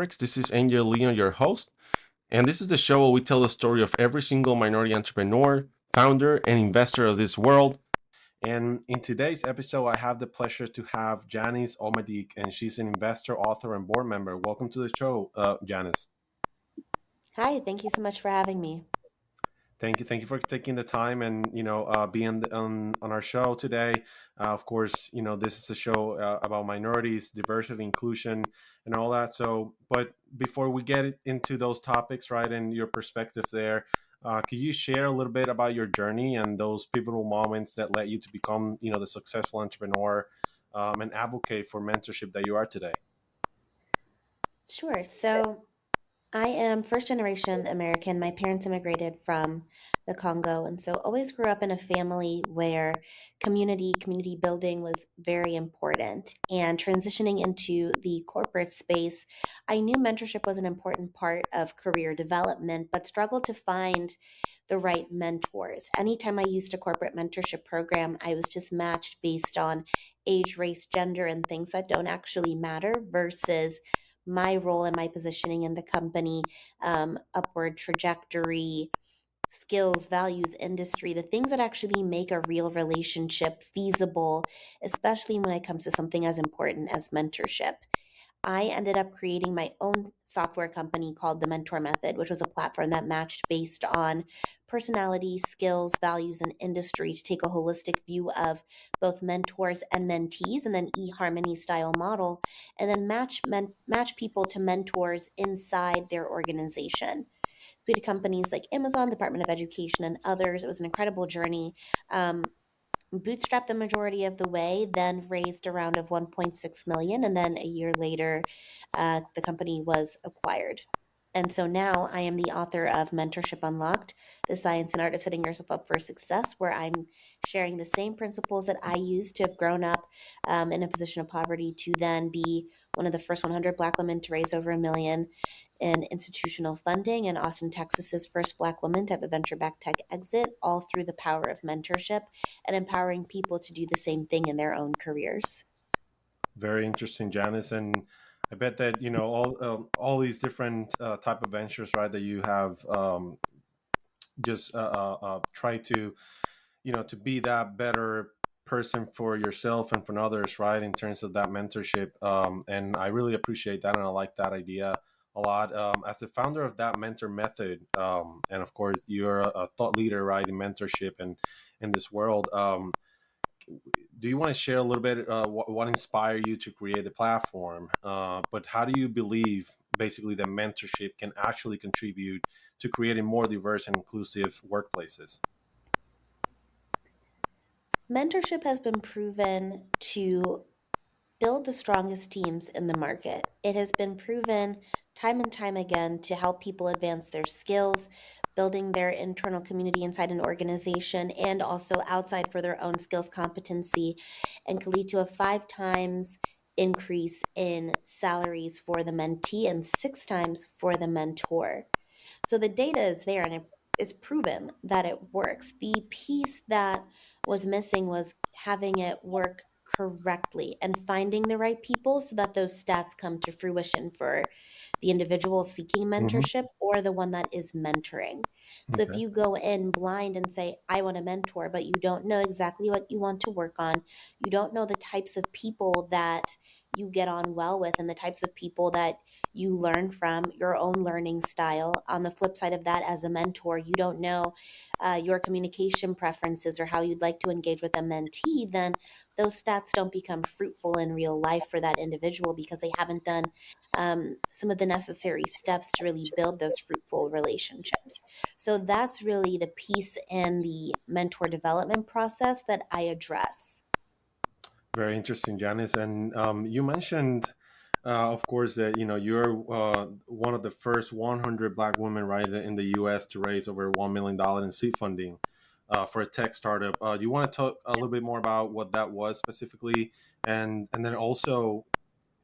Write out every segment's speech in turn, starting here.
Mavericks. This is Angel Leon, your host, and this is the show where we tell the story of every single minority entrepreneur, founder, and investor of this world. And in today's episode, I have the pleasure to have Janice Omadeke, and she's an investor, author, and board member. Welcome to the show, Janice. Hi, thank you so much for having me. Thank you for taking the time and being on our show today. Of course, this is a show about minorities, diversity, inclusion, and all that. So, but before we get into those topics, right, and your perspective there, could you share a little bit about your journey and those pivotal moments that led you to become, the successful entrepreneur and advocate for mentorship that you are today? Sure. So I am first generation American. My parents immigrated from the Congo, and so always grew up in a family where community building was very important. And transitioning into the corporate space, I knew mentorship was an important part of career development, but struggled to find the right mentors. Anytime I used a corporate mentorship program, I was just matched based on age, race, gender, and things that don't actually matter versus my role and my positioning in the company, upward trajectory, skills, values, industry, the things that actually make a real relationship feasible, especially when it comes to something as important as mentorship. I ended up creating my own software company called the Mentor Method, which was a platform that matched based on personality, skills, values, and industry to take a holistic view of both mentors and mentees, and then eHarmony style model, and then match people to mentors inside their organization. So we had companies like Amazon, Department of Education, and others. It was an incredible journey. Bootstrapped the majority of the way, then raised a round of 1.6 million, and then a year later, the company was acquired. And so now I am the author of Mentorship Unlocked, the science and art of setting yourself up for success, where I'm sharing the same principles that I used to have grown up in a position of poverty to then be one of the first 100 Black women to raise over 1 million in institutional funding, and Austin, Texas's first Black woman to have a venture-backed tech exit, all through the power of mentorship and empowering people to do the same thing in their own careers. Very interesting, Janice, and I bet that all these different type of ventures, right, that you have just try to to be that better person for yourself and for others, right, in terms of that mentorship. And I really appreciate that, and I like that idea a lot. As the founder of that mentor method, and of course you're a thought leader, right, in mentorship and in this world. Do you want to share a little bit what inspired you to create the platform? But how do you believe basically that mentorship can actually contribute to creating more diverse and inclusive workplaces? Mentorship has been proven to build the strongest teams in the market. It has been proven time and time again to help people advance their skills, building their internal community inside an organization and also outside for their own skills competency, and can lead to a 5 times increase in salaries for the mentee and 6 times for the mentor. So the data is there, and it's proven that it works. The piece that was missing was having it work correctly and finding the right people so that those stats come to fruition for the individual seeking Hmm. mentorship or the one that is mentoring. So if Okay. you go in blind and say, I want a mentor, but you don't know exactly what you want to work on, you don't know the types of people that you get on well with and the types of people that you learn from, your own learning style. On the flip side of that, as a mentor, you don't know your communication preferences or how you'd like to engage with a mentee, then those stats don't become fruitful in real life for that individual because they haven't done some of the necessary steps to really build those fruitful relationships. So that's really the piece in the mentor development process that I address. Very interesting, Janice. And you mentioned, of course, that you're one of the first 100 Black women, right, in the U.S. to raise over $1 million in seed funding for a tech startup. Do you want to talk a little bit more about what that was specifically, and then also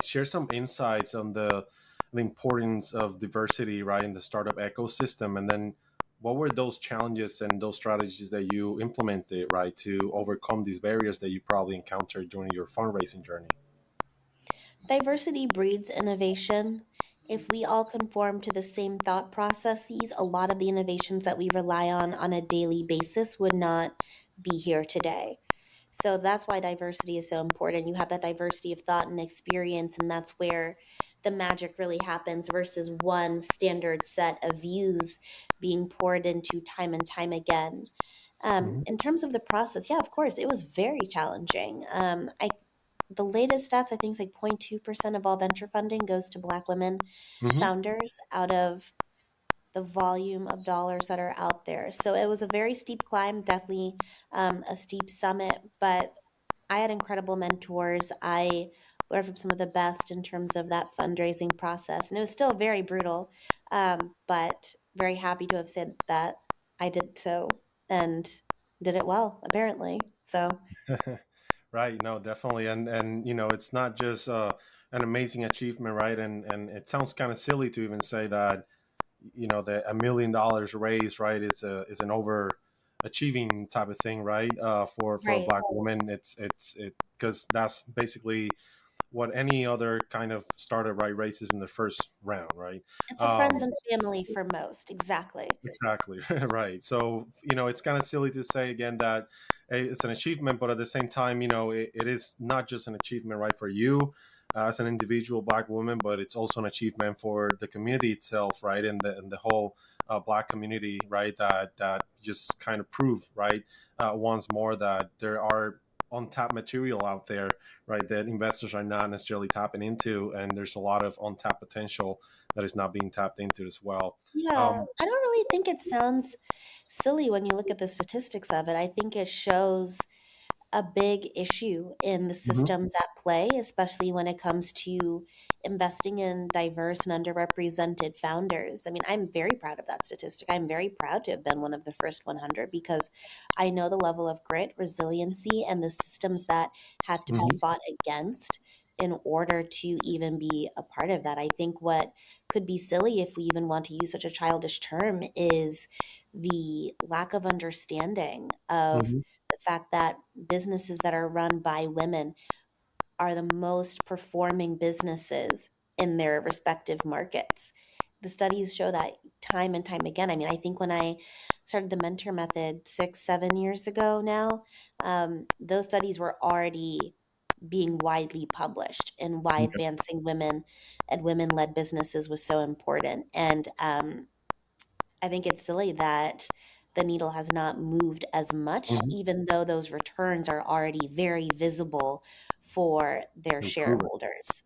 share some insights on the importance of diversity, right, in the startup ecosystem, and then what were those challenges and those strategies that you implemented, right, to overcome these barriers that you probably encountered during your fundraising journey? Diversity breeds innovation. if we all conform to the same thought processes, a lot of the innovations that we rely on a daily basis would not be here today. So that's why diversity is so important. You have that diversity of thought and experience, and that's where the magic really happens versus one standard set of views being poured into time and time again. Hmm. In terms of the process, yeah, of course, it was very challenging. The latest stats, I think, is like 0.2% of all venture funding goes to Black women Hmm. founders out of the volume of dollars that are out there. So it was a very steep climb, definitely a steep summit, but I had incredible mentors. I learned from some of the best in terms of that fundraising process. And it was still very brutal, but very happy to have said that I did so and did it well, apparently. So, Right. No, definitely. And it's not just an amazing achievement, right? And it sounds kind of silly to even say that, that $1 million raised, right, is an overachieving type of thing, right? For a right. Black woman, it because that's basically what any other kind of startup, right, raises in the first round, right? It's a friends Um, and family for most. Exactly. Exactly. Right. So, it's kind of silly to say again that it's an achievement, but at the same time, it is not just an achievement, right, for you as an individual Black woman, but it's also an achievement for the community itself, right, and the whole Black community, right, that just kind of prove, right, once more that there are untapped material out there, right, that investors are not necessarily tapping into, and there's a lot of untapped potential that is not being tapped into as well. Yeah, um, I don't really think it sounds silly when you look at the statistics of it. I think it shows a big issue in the mhm, systems at play, especially when it comes to investing in diverse and underrepresented founders. I mean, I'm very proud of that statistic. I'm very proud to have been one of the first 100 because I know the level of grit, resiliency, and the systems that had to be mhm, fought against in order to even be a part of that. I think what could be silly, if we even want to use such a childish term, is the lack of understanding of mhm, the fact that businesses that are run by women are the most performing businesses in their respective markets. The studies show that time and time again. I mean, I think when I started the mentor method 6, 7 years ago now, those studies were already being widely published and why okay, advancing women and women led businesses was so important. And I think it's silly that the needle has not moved as much, mhm, even though those returns are already very visible for their improve it. shareholders.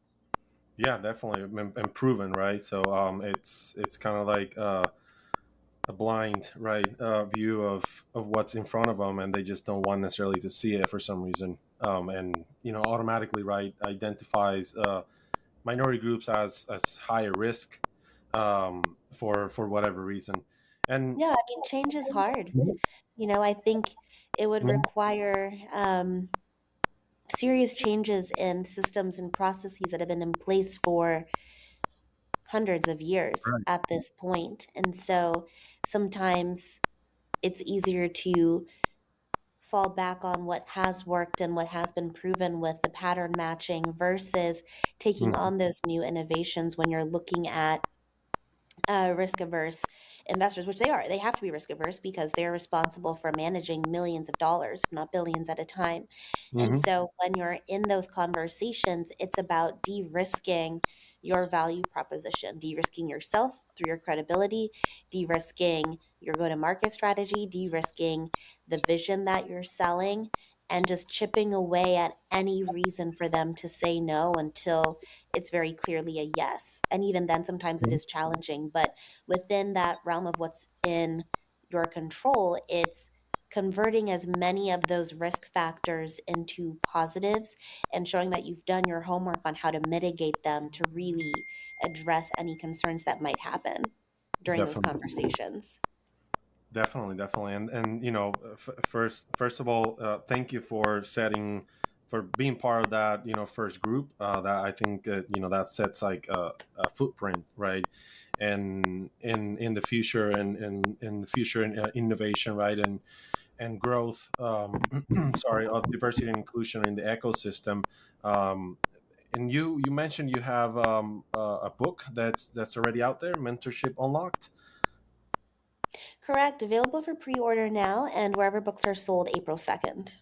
Yeah, definitely improving, right? So it's kind of like a blind, right, view of what's in front of them, and they just don't want necessarily to see it for some reason. And automatically, right, identifies minority groups as higher risk, for whatever reason. And Yeah, I mean, change is hard. Mhm. I think it would Mhm. require serious changes in systems and processes that have been in place for hundreds of years Right. at this point. And so sometimes it's easier to fall back on what has worked and what has been proven with the pattern matching versus taking Mhm. on those new innovations when you're looking at risk averse investors, which they are. They have to be risk averse because they're responsible for managing millions of dollars, if not billions at a time. And Mhm. so when you're in those conversations, it's about de risking your value proposition, de risking yourself through your credibility, de risking your go to market strategy, de risking the vision that you're selling, and just chipping away at any reason for them to say no until it's very clearly a yes. And even then, sometimes it Mhm. is challenging, but within that realm of what's in your control, it's converting as many of those risk factors into positives and showing that you've done your homework on how to mitigate them to really address any concerns that might happen during those Definitely. conversations. Definitely, and first of all, thank you for being part of that first group. That I think that sets like a footprint, right, and in the future and in the future innovation, right, and growth. Sorry, of diversity and inclusion in the ecosystem. Um, and you mentioned you have a book that's already out there, Mentorship Unlocked. Correct. Available for pre-order now and wherever books are sold April 2nd.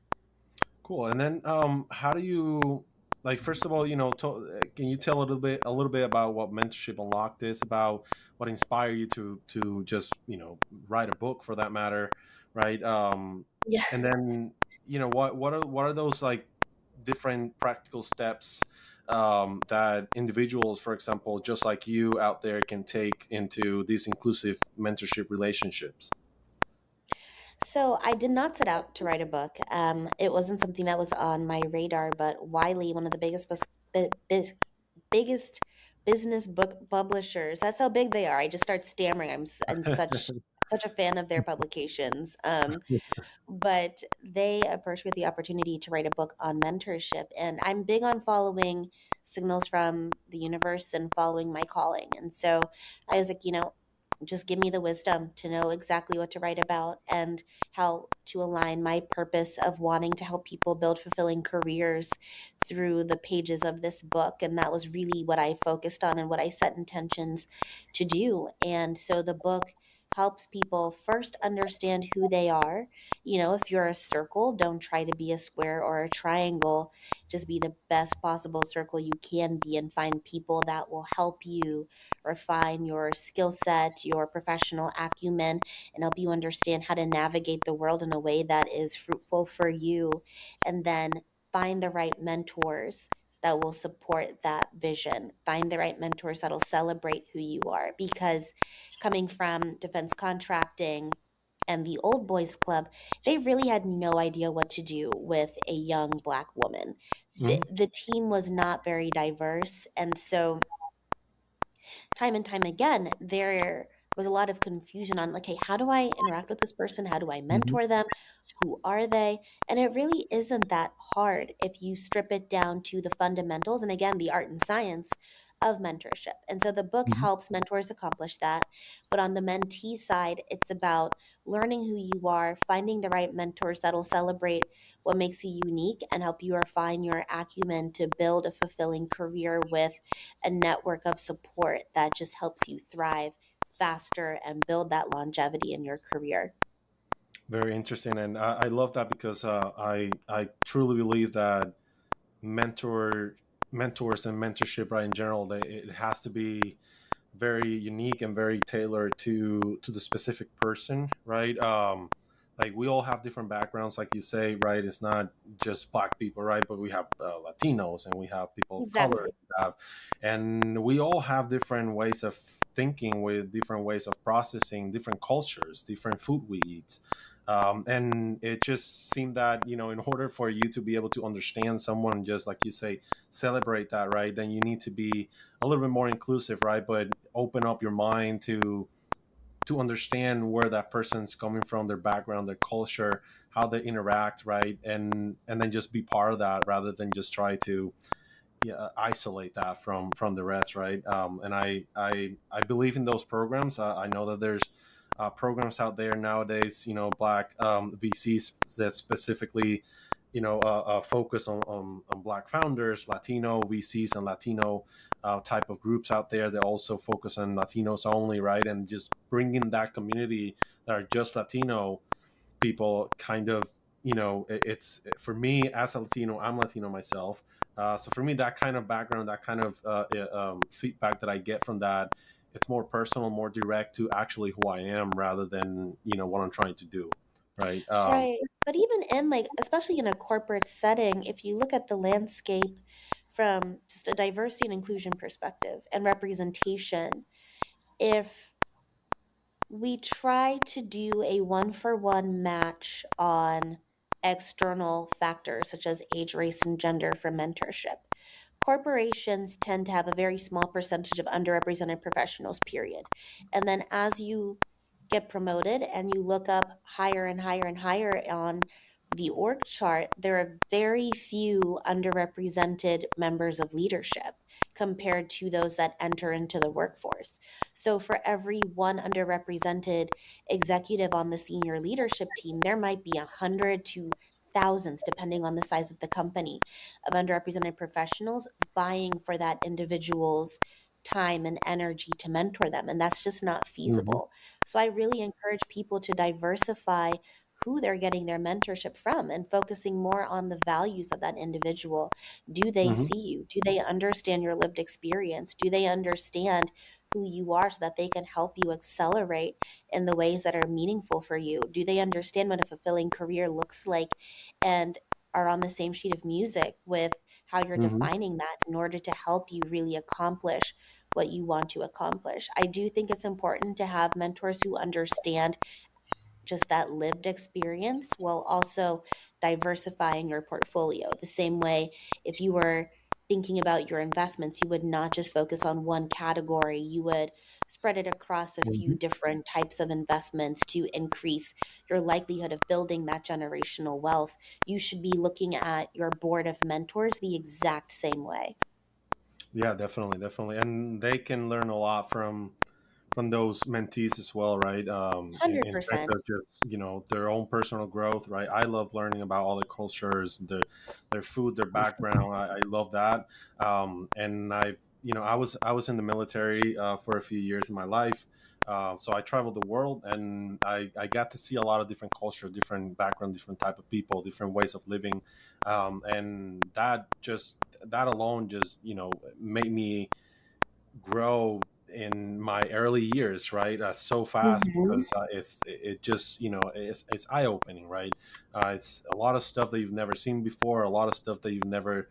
Cool. And then, how do you like? First of all, can you tell a little bit about what Mentorship Unlocked is about? What inspired you to just write a book for that matter, right? Yeah. And then what are those like different practical steps that individuals, for example, just like you out there, can take into these inclusive mentorship relationships? So I did not set out to write a book. It wasn't something that was on my radar, but Wiley, one of the biggest business book publishers, that's how big they are. I just start stammering. I'm such a fan of their publications. But they approached me with the opportunity to write a book on mentorship. And I'm big on following signals from the universe and following my calling. And so I was like, just give me the wisdom to know exactly what to write about and how to align my purpose of wanting to help people build fulfilling careers through the pages of this book. And that was really what I focused on and what I set intentions to do. And so the book helps people first understand who they are. If you're a circle, don't try to be a square or a triangle. Just be the best possible circle you can be and find people that will help you refine your skill set, your professional acumen, and help you understand how to navigate the world in a way that is fruitful for you. And then find the right mentors that will support that vision. Find the right mentors that'll celebrate who you are. Because coming from defense contracting and the old boys club, they really had no idea what to do with a young Black woman. Mhm. The team was not very diverse. And so time and time again, there was a lot of confusion on like, hey, how do I interact with this person? How do I Mhm. mentor them? Who are they? And it really isn't that hard if you strip it down to the fundamentals and again, the art and science of mentorship. And so the book Mhm. helps mentors accomplish that. But on the mentee side, it's about learning who you are, finding the right mentors that'll celebrate what makes you unique and help you refine your acumen to build a fulfilling career with a network of support that just helps you thrive faster and build that longevity in your career. Very interesting, and I love that because I truly believe that mentor mentors and mentorship, right, in general, it has to be very unique and very tailored to the specific person, right? Like we all have different backgrounds, like you say, right? It's not just Black people, right? But we have Latinos and we have people of color, Exactly. and we all have different ways of thinking, with different ways of processing, different cultures, different food we eat. And it just seemed that in order for you to be able to understand someone, just like you say, celebrate that, right, then you need to be a little bit more inclusive, right, but open up your mind to understand where that person's coming from, their background, their culture, how they interact, right, and then just be part of that rather than just try to, yeah, isolate that from the rest, right? And I believe in those programs. I know that there's programs out there nowadays, Black VCs that specifically, focus on Black founders, Latino VCs, and Latino type of groups out there that also focus on Latinos only, right? And just bringing that community that are just Latino people, kind of, it's for me as a Latino, I'm Latino myself, so for me, that kind of background, that kind of feedback that I get from that, it's more personal, more direct to actually who I am, rather than what I'm trying to do, right? Right. But even in like, especially in a corporate setting, if you look at the landscape from just a diversity and inclusion perspective and representation, if we try to do a one for one match on external factors such as age, race, and gender for mentorship. Corporations tend to have a very small percentage of underrepresented professionals, period. And then as you get promoted and you look up higher and higher and higher on the org chart, there are very few underrepresented members of leadership compared to those that enter into the workforce. So, for every one underrepresented executive on the senior leadership team, there might be 100 to thousands, depending on the size of the company, of underrepresented professionals vying for that individual's time and energy to mentor them. And that's just not Hmm. feasible. So I really encourage people to diversify who they're getting their mentorship from and focusing more on the values of that individual. Do they Hmm. see you? Do they understand your lived experience? Do they understand who you are so that they can help you accelerate in the ways that are meaningful for you? Do they understand what a fulfilling career looks like and are on the same sheet of music with how you're Hmm. defining that in order to help you really accomplish what you want to accomplish? I do think it's important to have mentors who understand just that lived experience while also diversifying your portfolio. The same way, if you were thinking about your investments, you would not just focus on one category, you would spread it across a few Hmm. different types of investments to increase your likelihood of building that generational wealth. You should be looking at your board of mentors the exact same way. Yeah, definitely, definitely, and they can learn a lot from those mentees as well, right? In terms 100%. of just their own personal growth, right? I love learning about all the cultures, their food, their background. I love that. And I was in the military for a few years in my life. So I traveled the world, and I got to see a lot of different culture, different background, different type of people, different ways of living, and that alone just made me grow in my early years, right? So fast, Mhm. because it just it's eye opening, right? It's a lot of stuff that you've never seen before, a lot of stuff that you've never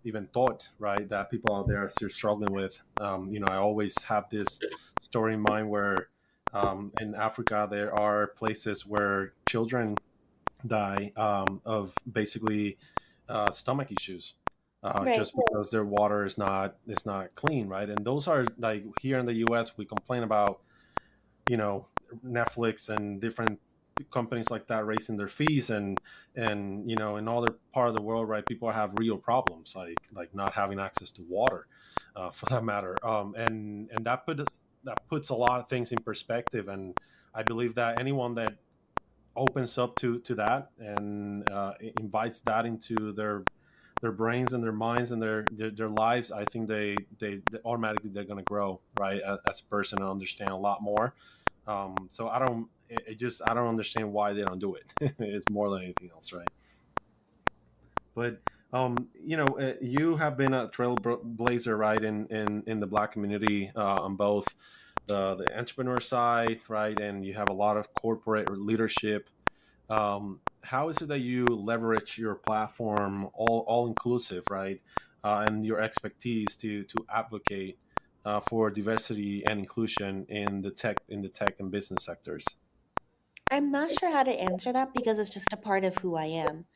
even thought, right? That people out there are still struggling with. I always have this story in mind where in Africa there are places where children die of basically stomach issues, Right. just because their water is not clean, right? And those are like here in the U.S. we complain about you know Netflix and different companies like that raising their fees, and in other part of the world, right, people have real problems like not having access to water, for that matter, and that puts a lot of things in perspective. And I believe that anyone that opens up to that and invites that into their brains and their minds and their lives, I think they automatically they're going to grow, right, as a person, and understand a lot more. So I don't understand why they don't do it. It's more than anything else, right? But you have been a trailblazer, right, in the Black community, on both the entrepreneur side, right, and you have a lot of corporate leadership. How is it that you leverage your platform, all inclusive, right, and your expertise to advocate for diversity and inclusion in the tech and business sectors? I'm not sure how to answer that because it's just a part of who I am.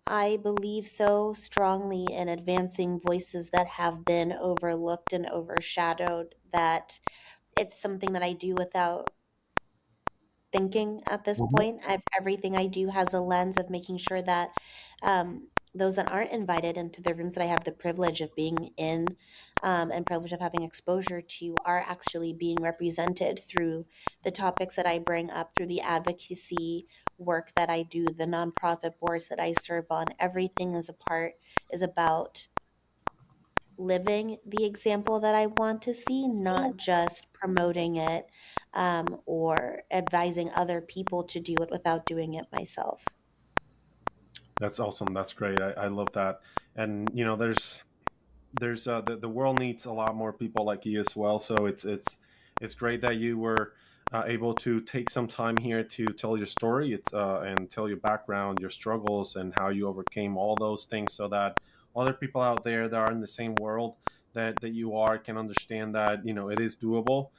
I believe so strongly in advancing voices that have been overlooked and overshadowed that it's something that I do without thinking at this Mhm. point. Everything I do has a lens of making sure that those that aren't invited into the rooms that I have the privilege of being in and privilege of having exposure to are actually being represented through the topics that I bring up, through the advocacy work that I do, the nonprofit boards that I serve on. Everything is about living the example that I want to see, not just promoting it or advising other people to do it without doing it myself. That's awesome. That's great. I love that. And there's the world needs a lot more people like you as well. So it's great that you were able to take some time here to tell your story, and tell your background, your struggles, and how you overcame all those things, so that other people out there that are in the same world that you are can understand that it is doable.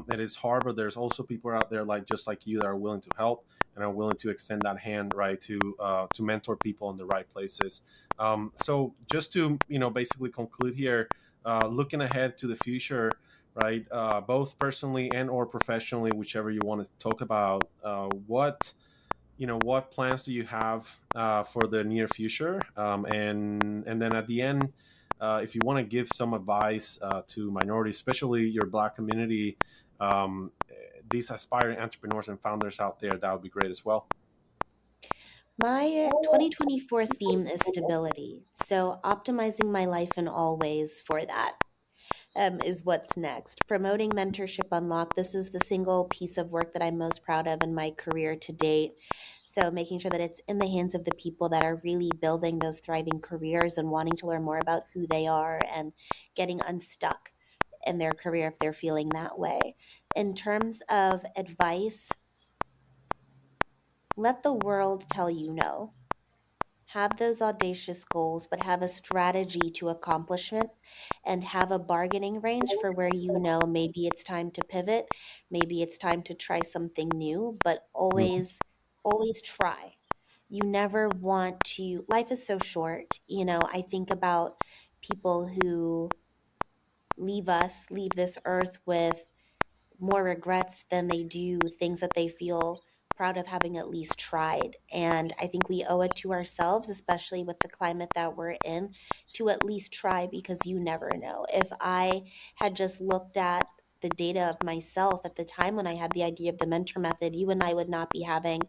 It is hard, but there's also people out there like just like you that are willing to help and are willing to extend that hand, right, to mentor people in the right places. So just to basically conclude here, looking ahead to the future, right? Both personally and or professionally, whichever you want to talk about. What plans do you have for the near future? And then at the end, if you want to give some advice to minorities, especially your Black community, these aspiring entrepreneurs and founders out there, that would be great as well. My 2024 theme is stability. So, optimizing my life in all ways for that is what's next. Promoting Mentorship Unlocked. This is the single piece of work that I'm most proud of in my career to date. So, making sure that it's in the hands of the people that are really building those thriving careers and wanting to learn more about who they are and getting unstuck in their career if they're feeling that way. In terms of advice, let the world tell you no. Have those audacious goals, but have a strategy to accomplishment and have a bargaining range for where you know maybe it's time to pivot, maybe it's time to try something new, but Mhm. always try. You never want to, life is so short. I think about people who leave this earth with more regrets than they do things that they feel proud of having at least tried. And I think we owe it to ourselves, especially with the climate that we're in, to at least try because you never know. If I had just looked at the data of myself at the time when I had the idea of the mentor method, you and I would not be having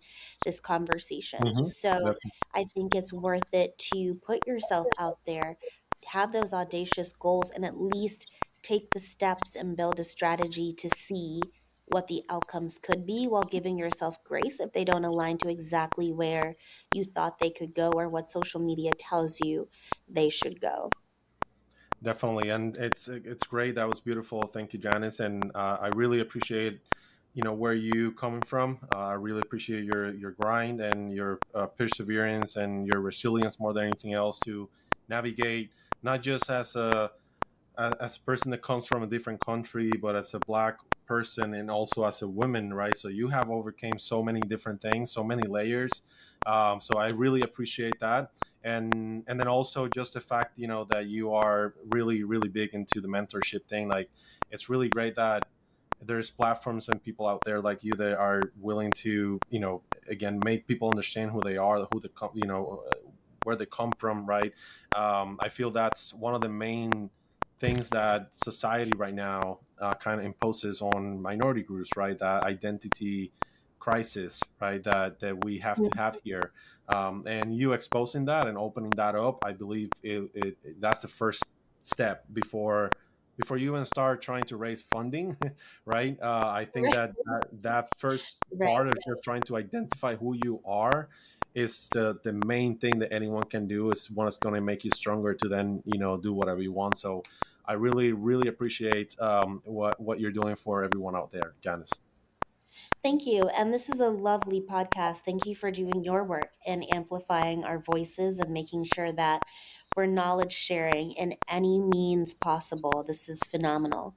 this conversation. Mhm. So I think it's worth it to put yourself out there, have those audacious goals, and at least take the steps and build a strategy to see what the outcomes could be while giving yourself grace if they don't align to exactly where you thought they could go or what social media tells you they should go. Definitely, and it's great. That was beautiful. Thank you, Janice, and I really appreciate where you coming from. I really appreciate your grind and your perseverance and your resilience more than anything else to navigate not just as a person that comes from a different country, but as a black person and also as a woman, right? So you have overcame so many different things, so many layers. So I really appreciate that, and then also just the fact that you are really really big into the mentorship thing. Like it's really great that there's platforms and people out there like you that are willing to again make people understand who they are, who the where they come from, right? I feel that's one of the main things that society right now kind of imposes on minority groups, right? That identity crisis, right? That we have to have here, and you exposing that and opening that up, I believe that's the first step before you even start trying to raise funding, right? I think Right. that first Right. part of just trying to identify who you are is the main thing that anyone can do, is one that's going to make you stronger to then do whatever you want. So I really, really appreciate what you're doing for everyone out there, Janice. Thank you. And this is a lovely podcast. Thank you for doing your work and amplifying our voices and making sure that we're knowledge sharing in any means possible. This is phenomenal.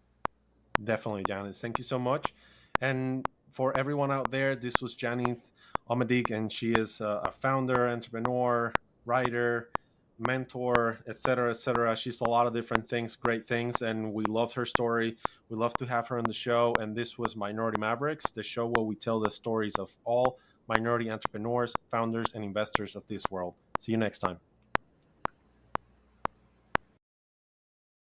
Definitely, Janice. Thank you so much. And for everyone out there, this was Janice Omadeke, and she is a founder, entrepreneur, writer, mentor, etc., etc. She's a lot of different things, great things, and we love her story. We love to have her on the show. And this was Minority Mavericks, the show where we tell the stories of all minority entrepreneurs, founders, and investors of this world. See you next time.